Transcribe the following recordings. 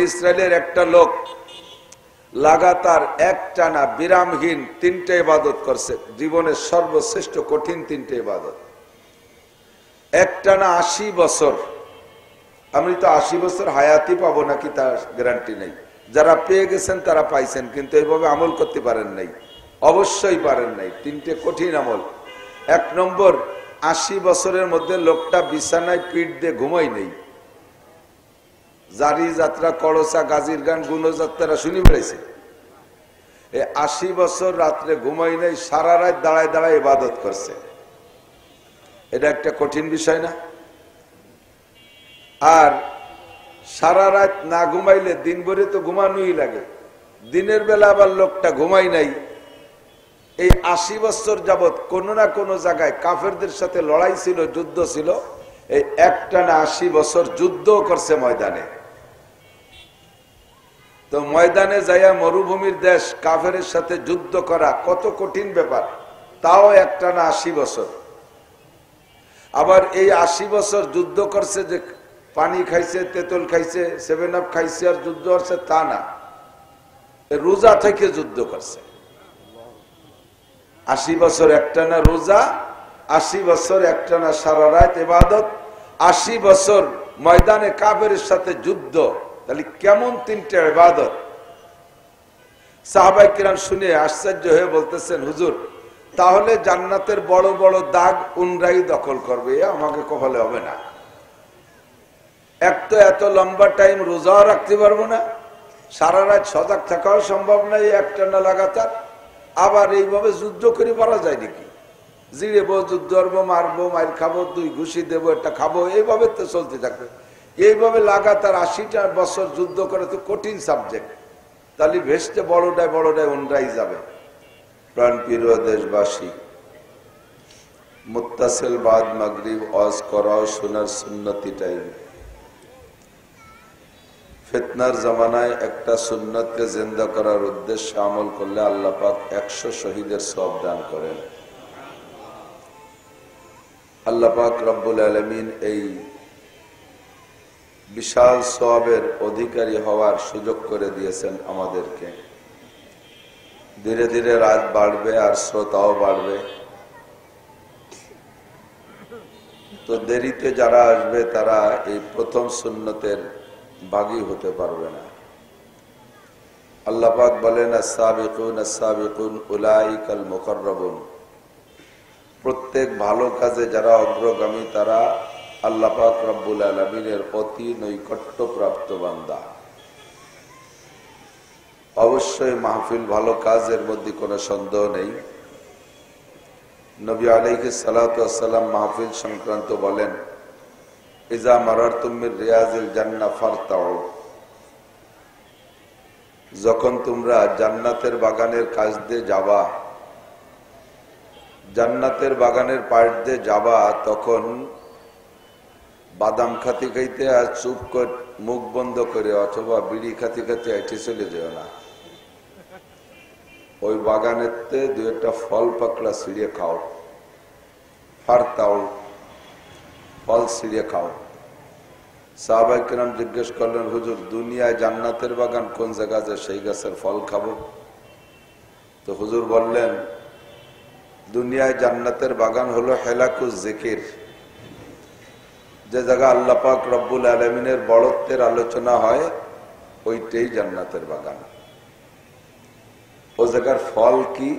ইসরায়েলের একটা লোক লাগাতার একটানা বিরামহীন 3টে ইবাদত করছে, জীবনের সর্বশ্রেষ্ঠ কঠিন 3টে ইবাদত, একটানা 80 বছর। আমি তো 80 বছর হায়াতি পাবো নাকি তার গ্যারান্টি নেই। যারা পেয়ে গেছেন তারা পাইছেন, কিন্তু এইভাবে আমল করতে পারেন নাই, অবশ্যই পারেন নাই। 3টে কঠিন আমল। 1 নম্বর, 80 বছরের মধ্যে লোকটা বিছানায় পিঠ দিয়ে ঘুমাই নেই। জারি যাত্রা, কড়সা, গাজীর গান, গুণযাত্রা শুনি বেড়েছে। 80 বছর রাত্রে ঘুমাই নেই, সারা রাত দাঁড়ায় দাঁড়ায় ইবাদত করছে। এটা একটা কঠিন বিষয় না? আর সারা রাত না ঘুমাইলে দিন ভরে তো ঘুমানোই লাগে, দিনের বেলা আবার লোকটা ঘুমাই নাই। এই 80 বছর যাবৎ কোন না কোন জায়গায় কাফেরদের সাথে লড়াই ছিল, যুদ্ধ ছিল। এই একটানা 80 বছর যুদ্ধ করছে ময়দানে। তো ময়দানে যাইয়া মরুভূমির দেশ কাফেরের সাথে যুদ্ধ করা কত কঠিন ব্যাপার, তাও একটানা 80 বছর। আবার এই 80 বছর যুদ্ধ করছে যে পানি খাইছে, তেঁতুল খাইছে, 7 আপ খাইছে আর যুদ্ধ করছে তা না, রোজা থেকে যুদ্ধ করছে। 80 বছর একটানা রোজা, 80 বছর একটানা সারা রাত ইবাদত, 80 বছর ময়দানে কাফেরের সাথে যুদ্ধ। তাহলে কেমন 3টে ইবাদত! সাহাবায়ে কিরাম শুনে আশ্চর্য হয়ে বলতেছেন, হুজুর তাহলে জান্নাতের বড় বড় দাগ উনরাই দখল করবে, আমাকে কপালে হবে না। এক তো এত লম্বা টাইম রোজাও রাখতে পারবো না, সারা রাত সজাগ থাকাও সম্ভব নয় একটানা লাগাতার। আবার এইভাবে যুদ্ধ করে পারা যায় নাকি? জিরেবো, যুদ্ধ করবো, মারবো, মার খাবো, 2 ঘুষি দেবো, একটা খাবো, এইভাবে তো চলতে থাকবে। এইভাবে লাগাতার 80টা বছর যুদ্ধ করে তো কঠিন সাবজেক্ট। তাহলে ভেস্টে বড়টায় উনরাই যাবে। প্রাণ প্রিয় দেশবাসী, মুত্তাসিল বাদ মাগরিব ওয়াজ করাও শোনার সুন্নতি টাইম। ফিতনার জামানায় একটা সুন্নতকে জিন্দা করার উদ্দেশ্যে আমল করলে আল্লাহ পাক 100 শহীদের সওয়াব দান করেন। আল্লাহ পাক রব্বুল আলামিন এই বিশাল সওয়াবের অধিকারী হওয়ার সুযোগ করে দিয়েছেন আমাদেরকে। ধীরে ধীরে রাত বাড়বে আর শ্রোতাও বাড়বে। তো দেরিতে যারা আসবে তারা এই প্রথম সুন্নতের ভাগী হতে পারবে না। আল্লাহ পাক বলেন, আস-সাবিকুন আস-সাবিকুন উলাইকাল মুকাররাবুন। প্রত্যেক ভালো কাজে যারা অগ্রগামী তারা আল্লাহ পাক রব্বুল আলামিনের অতি নৈকট্য প্রাপ্ত বান্দা। অবশ্যই মাহফিল ভালো কাজের মধ্যে কোনো সন্দেহ নেই। নবী আলাইহিস সালাতু ওয়াস সালাম মাহফিল সংক্রান্ত বলেন, ইজা মারারতুম মির রিয়াজিল জান্নাহ ফারতাউ। যখন তোমরা জান্নাতের বাগানের কাছ দিয়ে যাবা, জান্নাতের বাগানের পাশ দিয়ে যাবা, তখন বাদাম খাতে খাইতে আর চুপ করে মুখ বন্ধ করে অথবা বিড়ি খাতে খাতে এটি চলে যেও না। ওই বাগানেতে 2-একটা ফল পাকড়া ছিঁড়ে খাও, ফারতাও, ফল ছিঁড়ে খাও। সাহাবায়ে কেরাম জিজ্ঞেস করলেন, হুজুর দুনিয়ায় জান্নাতের বাগান কোন জায়গা আছে সেই গাছের ফল খাবো? তো হুজুর বললেন, দুনিয়ায় জান্নাতের বাগান হলো হেলাকুজ জিকির, যে জায়গা আল্লাহ পাক রব্বুল আলামিনের বড়ত্বের আলোচনা হয়, ওইটাই জান্নাতের বাগান। ও জায়গার ফল কি?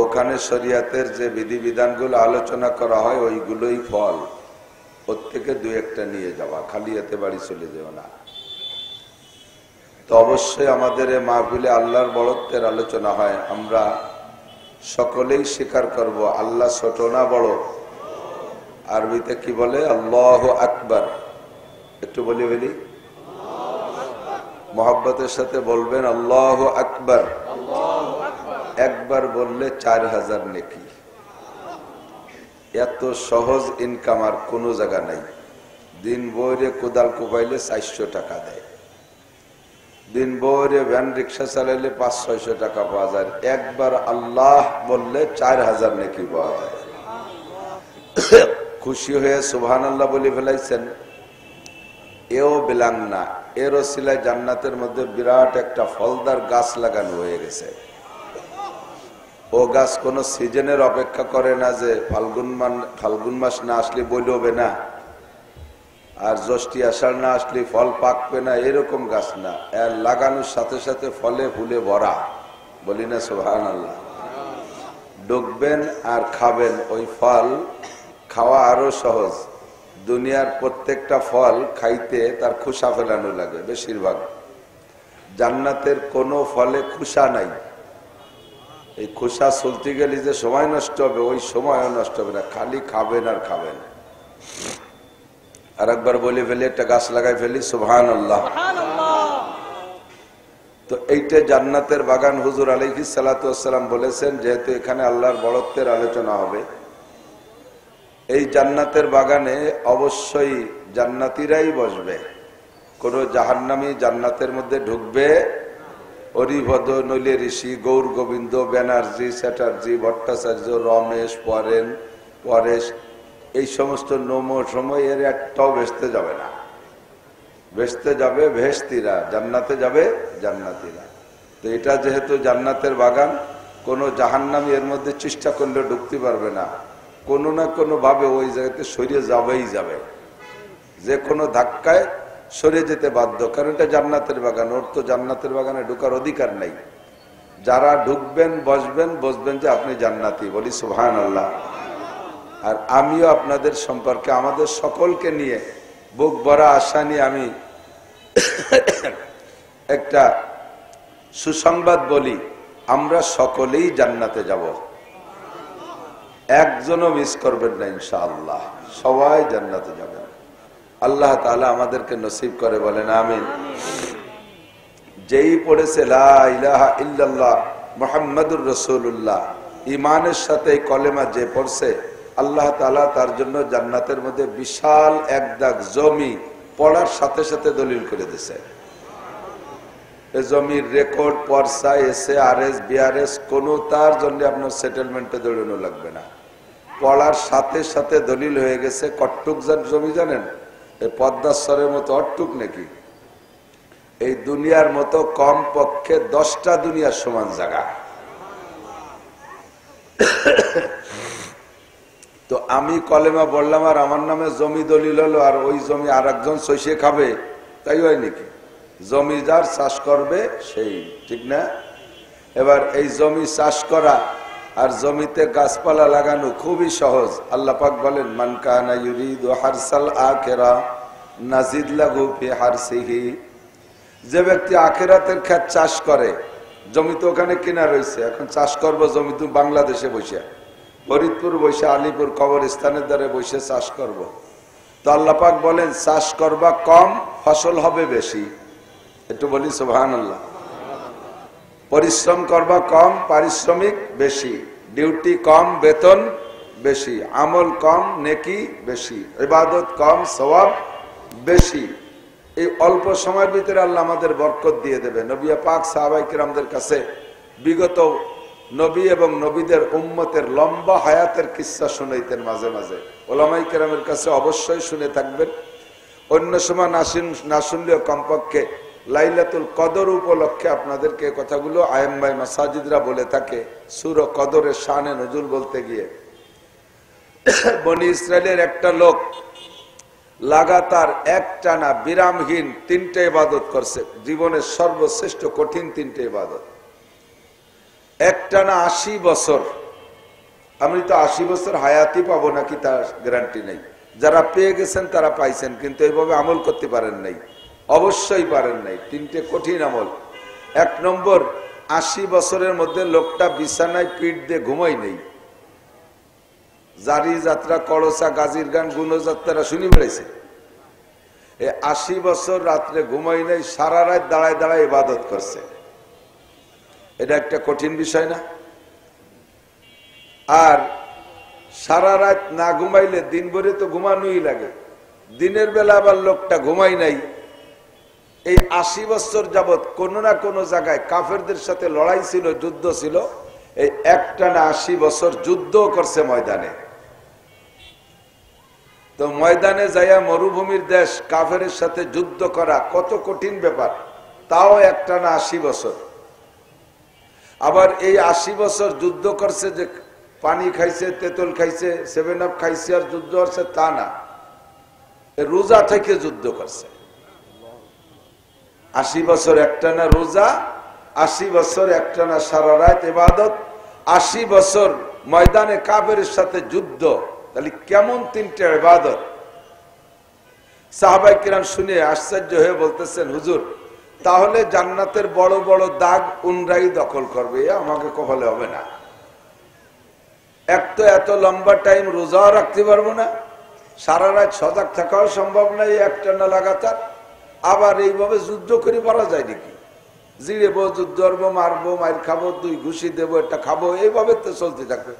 ওখানে শরিয়াতের যে বিধিবিধানগুলো আলোচনা করা হয় ওইগুলোই ফল। ওর থেকে 2-একটা নিয়ে যাওয়া, খালি এতে বাড়ি চলে যেও না। তো অবশ্যই আমাদের এই মাহফিলে আল্লাহর বড়ত্বের আলোচনা হয়। আমরা সকলেই স্বীকার করব আল্লাহ ছোট না বড়? আরবিতে কি বলে? আল্লাহু আকবার। একটু বলি মোহাব্বতের সাথে বলবেন আল্লাহু আকবার। একবার বললে 4000 নেকি। এত সহজ ইনকাম আর কোন জায়গা নাই। দিন বইরে কোদাল কোপাইলে 400 টাকা দেয়, দিন বইরে ভ্যান রিক্সা চালাইলে 500-600 টাকা পাওয়া যায়। একবার আল্লাহ বললে 4000 নেকি পাওয়া যায়। খুশি হয়ে সুবহানাল্লাহ বলে ফেলাইছেন, এও বিলাং না, এর ওসিলায় জান্নাতের মধ্যে বিরাট একটা ফলদার গাছ লাগানো হয়ে গেছে। ও গাছ কোন সিজনের অপেক্ষা করে না যে ফাল্গুন মাস না আসলে বইলবে না, আর জ্যৈষ্ঠী আষাঢ় না আসলে ফল পাকবে না, এরকম গাছ না। এর লাগানোর সাথে সাথে ফলে ফুলে ভরা। বলি না সুবহানাল্লাহ। ঢুকবেন আর খাবেন, ওই ফল খাওয়া আরো সহজ। দুনিয়ার প্রত্যেকটা ফল খাইতে তার খোসা ফেলানো লাগে বেশিরভাগ। জান্নাতের কোনো ফলে খোসা নাই। এই খোসা চলতে গেলে যে সময় নষ্ট হবে, ওই সময়ও নষ্ট হবে না, খালি খাবেন আর খাবেন। আর একবার বলে ফেলি, একটা গাছ লাগাই ফেলি, সুবহানাল্লাহ। তো এইটা জান্নাতের বাগান। হুজুর আলাইহিস সালাতু ওয়াস সালাম বলেছেন, যেহেতু এখানে আল্লাহর বড়ত্বের আলোচনা হবে, এই জান্নাতের বাগানে অবশ্যই জান্নাতীরাই বসবে। কোন জাহান্নামী জান্নাতের মধ্যে ঢুকবে? হরিভদ, নইলে ঋষি, গৌর গোবিন্দ, ব্যানার্জি, চ্যাটার্জি, ভট্টাচার্য, রমেশ, পরেশ, এই সমস্ত সময় এর একটাও বেসতে যাবে না। বেসতে যাবে ভেস্তিরা, জান্নাতে যাবে জান্নাতীরা। তো এটা যেহেতু জান্নাতের বাগান, কোন জাহান্নামী এর মধ্যে চেষ্টা করলে ঢুকতে পারবে না। কোনো না কোনো ভাবে ওই জায়গাতে সরিয়ে যাবেই যাবে, যে কোনো ধাক্কায় সরে যেতে বাধ্য। কারণ এটা জান্নাতের বাগান, ওর তো জান্নাতের বাগানে ঢোকার অধিকার নাই। যারা ঢুকবেন বসবেন যে আপনি জান্নাতি। বলি সুবহানাল্লাহ। আর আমিও আপনাদের সম্পর্কে, আমাদের সকলকে নিয়ে বুক ভরা আশা নিয়ে আমি একটা সুসংবাদ বলি, আমরা সকলেই জান্নাতে যাব। একজনও মিস করবেন না ইনশাআল্লাহ, সবাই জান্নাতে যাবেন। আল্লাহ তাআলা আমাদেরকে নসিব করে, বলেন আমিন। যেই পড়েছে লা ইলাহা ইল্লাল্লাহ মুহাম্মাদুর রাসূলুল্লাহ, ঈমানের সাথে কলেমা যে পড়ছে, আল্লাহ তাআলা তার জন্য জান্নাতের মধ্যে বিশাল এক দাগ জমি পড়ার সাথে সাথে দলিল করে দিয়েছে। এই জমির রেকর্ড, পর্চা, এসএআরএস, বিআরএস কোনো তার জন্য আপনার সেটেলমেন্টে দৌড়ানো লাগবে না। পড়ার সাথে সাথে দলিল হয়ে গেছে। কট্টুক জমি জানেন? এই পদ্মাশ্বরের মতো অট্টুক নাকি? এই দুনিয়ার মতো কম পক্ষে 10টা দুনিয়ার সমান জায়গা। তো আমি কলেমা বললাম আর আমার নামে জমি দলিল হলো, আর ওই জমি আর একজন শৈশে খাবে, তাই হয় নাকি? জমি যার চাষ করবে সেই, ঠিক না? এবার এই জমি চাষ করা আর জমিতে গাছপালা লাগানো খুবই সহজ। আল্লাহ পাক বলেন, মান কানা ইউরিদু হারসাল আখিরা নাজিদ লাহু ফি হারসিহি। যে ব্যক্তি আখিরাতের ক্ষেত চাষ করে, জমি তো ওখানে কিনা রয়েছে, এখন চাষ করবো জমি তো বাংলাদেশে বসে, ফরিদপুর বসে, আলিপুর কবরস্থানের দ্বারে বসে চাষ করব। তো আল্লাহ পাক বলেন, চাষ করবা কম, ফসল হবে বেশি। একটু বলি সুবহানাল্লাহ। পরিশ্রম করবা কম, পারিশ্রমিক বেশি। ডিউটি কম, বেতন বেশি। আমল কম, নেকি বেশি। ইবাদত কম, সওয়াব বেশি। এই অল্প সময়ের ভিতরে আল্লাহ আমাদের বরকত দিয়ে দেবে। নবী পাক সাহাবায়ে কিরামদের কাছে বিগত নবী এবং নবীদের উম্মতের লম্বা হায়াতের কিস্সা শুনাইতেন মাঝে মাঝে। ওলামায়ে কেরামের কাছে অবশ্যই শুনে থাকবেন। অন্য সময় না শুনলেও কমপক্ষে লাইলাতুল কদর উপলক্ষে আপনাদেরকে কথাগুলো আয়েম্মায়ে মাসাজিদরা বলে থাকে। সূরা কদরের শানে নজুল বলতে গিয়ে বনি ইসরায়েলের একটা লোক লাগাতার একটানা বিরামহীন 3টে ইবাদত করছে, জীবনের সর্বশ্রেষ্ঠ কঠিন 3টে ইবাদত। একটানা 80 বছর। আমি তো 80 বছর হায়াতি পাবো নাকি তার গ্যারান্টি নেই। যারা পেয়ে গেছেন তারা পাইছেন, কিন্তু এইভাবে আমল করতে পারেন নাই, অবশ্যই পারেন নাই। 3টে কঠিন আমল। 1 নম্বর, 80 বছরের মধ্যে লোকটা বিছানায় পিঠ দিয়ে ঘুমাই নেই। জারি যাত্রা, কড়সা, গাজীর গান, গুণযাত্রা শুনি বেড়েছে। 80 বছর রাত্রে ঘুমাই নাই, সারা রাত দাঁড়ায় দাঁড়ায় ইবাদত করছে। এটা একটা কঠিন বিষয় না? আর সারা রাত না ঘুমাইলে দিন ভরে তো ঘুমানোই লাগে। দিনের বেলা আবার লোকটা ঘুমাই নাই। এই 80 বছর যাবৎ কোন না কোন জায়গায় কাফেরদের সাথে লড়াই ছিল, যুদ্ধ ছিল। এই একটানা 80 বছর যুদ্ধ করছে ময়দানে। তো ময়দানে যাইয়া মরুভূমির দেশ কাফেরের সাথে যুদ্ধ করা কত কঠিন ব্যাপার, তাও একটানা 80 বছর। আবার এই 80 বছর যুদ্ধ করছে যে পানি খাইছে, তেঁতুল খাইছে, 7 আপ খাইছে আর যুদ্ধ করছে তা না, রোজা থেকে যুদ্ধ করছে। 80 বছর একটানা রোজা, 80 বছর একটানা সারা রাত ইবাদত, 80 বছর ময়দানে কাফেরের সাথে যুদ্ধ। তাহলে কেমন 3টে ইবাদত। সাহাবায়ে কিরাম শুনে আশ্চর্য হয়ে বলতেছেন, হুজুর তাহলে জান্নাতের বড় বড় দাগ উনরাই দখল করবে, আমাকে কপালে হবে না। এক তো এত লম্বা টাইম রোজাও রাখতে পারবো না, সারা রাত সজাগ থাকাও সম্ভব নয় একটানা লাগাতার। আবার এইভাবে যুদ্ধ করে পারা যায় নাকি? জিড়েবো, যুদ্ধ করবো, মারবো, মার খাবো, 2 ঘুষি দেবো, একটা খাবো, এইভাবে তো চলতে থাকবে।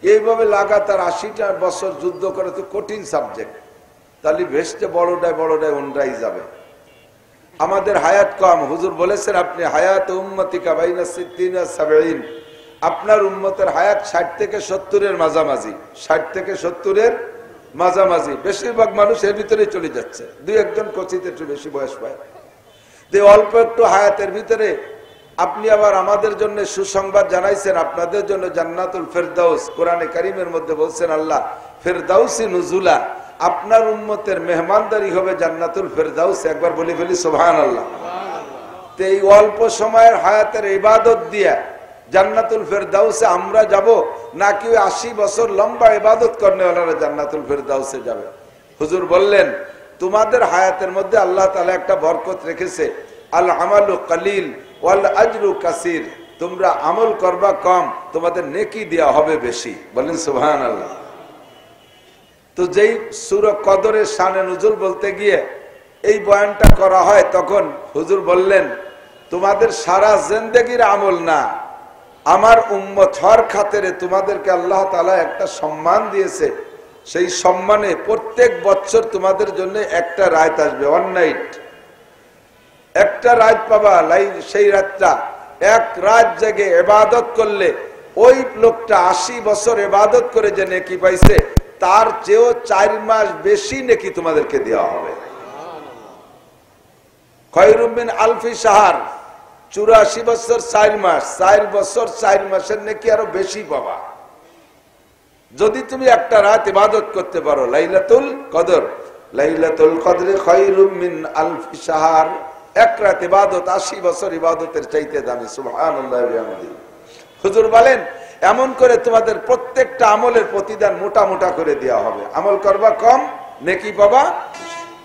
এইভাবে লাগাতার 80টা বছর যুদ্ধ করে তো কঠিন সাবজেক্ট। তাহলে ভেস্টে বড়টায় উনরাই যাবে। আমাদের হায়াত কম, হুজুর বলেছেন আপনি হায়াত উম্মতিকা বাইনা 60 ওয়া 70, আপনার উম্মতের হায়াত 60 থেকে 70-এর মাঝামাঝি, 60 থেকে 70-এর মাঝামাঝি। বেশিরভাগ মানুষ এর ভিতরে চলে যাচ্ছে, 2-1 কোচিতে একটু বেশি বয়স পায়। অল্প একটু হায়াতের ভিতরে আপনি আবার আমাদের জন্য সুসংবাদ জানাইছেন, আপনাদের জন্য জান্নাতুল ফেরদাউস। কোরআনে কারীমের মধ্যে বলছেন আল্লাহ, ফেরদাউসি নুজুলা, আপনার উম্মতের মেহমানদারি হবে জান্নাতুল ফেরদাউস। একবার বলি ফেলি সুবহানাল্লাহ। তো এই অল্প সময়ের হায়াতের ইবাদত দিয়া জান্নাতুল ফেরদাউসে আমরা যাব, নাকি 80 বছর লম্বা ইবাদত করনেওয়ালারা জান্নাতুল ফেরদাউসে যাবে? হুজুর বললেন, তোমাদের হায়াতের মধ্যে আল্লাহ তাআলা একটা বরকত রেখেছে, আল আমালু কালিল ওয়াল আজরু কাসির। তোমরা আমল করবা কম, তোমাদের নেকি দেয়া হবে বেশি। বলেন সুবহানাল্লাহ। তো যেই সূরা কদরের শানে নুজুল বলতে গিয়ে এই বয়ানটা করা হয়, তখন হুজুর বললেন, তোমাদের সারা জিন্দেগির আমল না, আমার উম্মত হওয়ার খাতিরে তোমাদেরকে আল্লাহ তাআলা একটা সম্মান দিয়েছে। সেই সম্মানে প্রত্যেক বছর তোমাদের জন্য একটা রাত আসবে, 1 নাইট, একটা রাত পাবা। সেই রাতটা এক রাত জেগে ইবাদত করলে ওই লোকটা 80 বছর ইবাদত করে যে নেকি পাইছে, তার চেয়েও 4 মাস বেশি নেকি তোমাদেরকে দেওয়া হবে। খায়রুম মিন আলফি শাহর, 84 বছর 4 মাস, 4 বছর 4 মাসের নেকি আরো বেশি পাবা যদি তুমি একটা রাত ইবাদত করতে পারো। লাইলাতুল কদর, লাইলাতুল কদরে খায়রুম মিন আলফি শাহর, এক রাত ইবাদত 80 বছর ইবাদতের চাইতে দামি। সুবহানাল্লাহি ওয়া বিহামদিহি। হুজুর বলেন, এমন করে তোমাদের প্রত্যেকটা আমলের প্রতিদান মোটা মোটা করে দেওয়া হবে। আমল করবা কম, নেকি পাবা